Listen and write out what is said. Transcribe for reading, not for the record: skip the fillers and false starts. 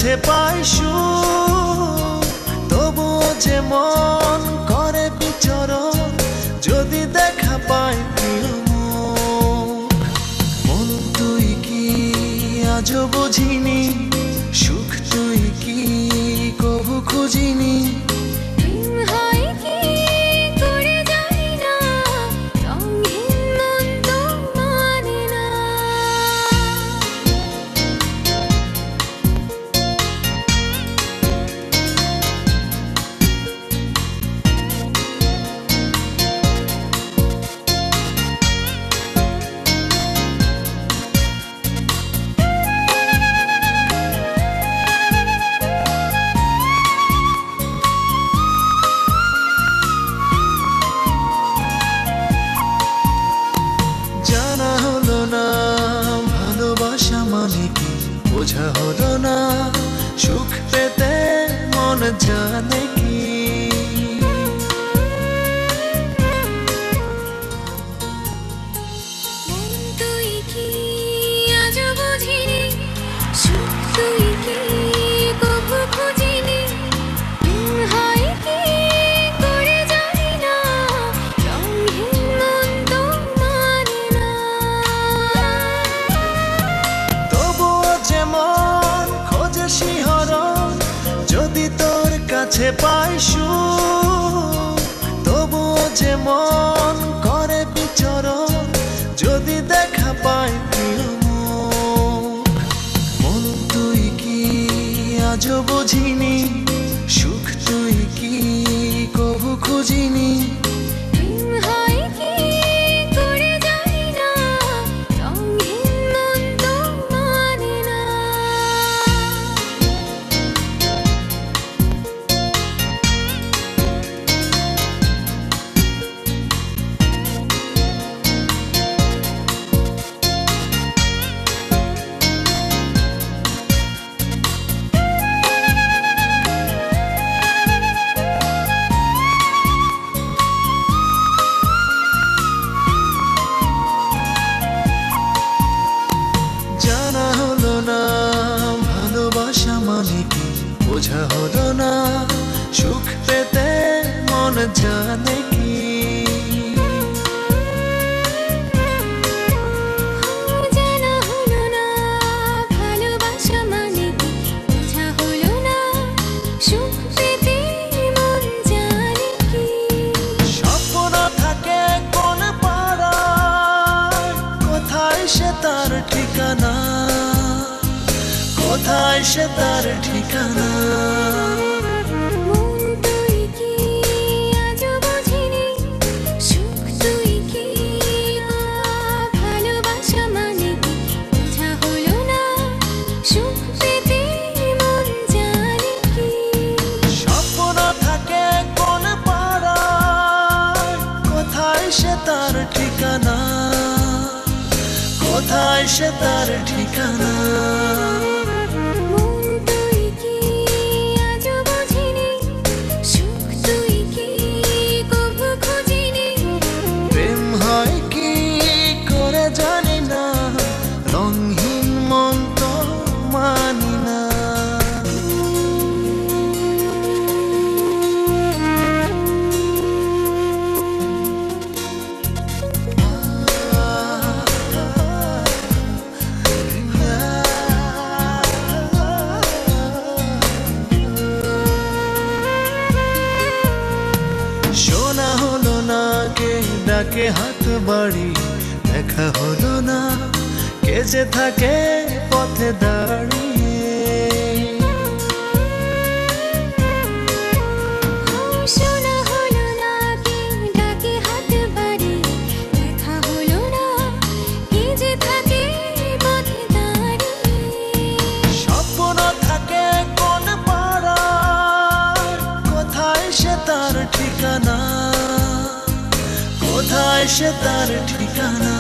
কাছে পাই সুখ, তবুও যে মন করে বিচরণ যদি দেখা পাই প্রিয় মুখ। মন তুই কি আজও বুঝিনি, সুখ তুই কি কবু খুঁজিনি। বোঝা হলো না সুখ পেতে মন জানে কি। তুই কি আজ বুঝিনি, সুখ তুই কি কবু খুঁজিনি। হয় কি করে জানি না, রঙহীন মন তো মানে না। তবুও যে মন খোঁজে শিহরণ যদি তোর কাছে পাই সুখ, তবুও যে মন করে বিচরণ যদি দেখা পাই প্রিয় মুখ। মন তুই কি আজও বুঝিনি, সুখ তুই কি কবু খুঁজিনি। হয় কি করে জানি না, রঙহীন মন তো মানে না। জানা হলো না ভালোবাসা মানে কি, বোঝা হলো না সুখ পেতে মন জানে কি। জানা হলো না ভালোবাসা মানে কি, বোঝা হলো না সুখ পেতে মন জানে কি। স্বপ্ন থাকে কোন পাড়ায়, কোথায় সে তার ঠিকানা, কোথায় সে তার ঠিকানা। মন তুই কি আজ বুঝিনি, সুখ তুই কি ভালোবাসা মানে কি, বোঝা হলো না সুখ পেতে মন জানে কি। স্বপ্ন থাকে কোন পাড়ায়, কোথায় সে তার ঠিকানা, কোথায় সে তার ঠিকানা। মন তুই কি আজ বুঝিনি, সুখ তুই কি কবু খুঁজিনি। প্রেম হয় কি করে জানি না, রঙহীন মন তো মানি না। শোনা হলো না কে ডাকে হাত বাড়ি, দেখা হলো না কে যে থাকে পথে দাঁড়িয়ে। শোনা হলো না কে ডাকে হাত বাড়ি, দেখা হলো না কে যে থাকে পথে দাঁড়িয়ে। স্বপ্ন থাকে কোন পাড়ায়, কোথায় সে তার ঠিকানা, কোথায় সে তার ঠিকানা।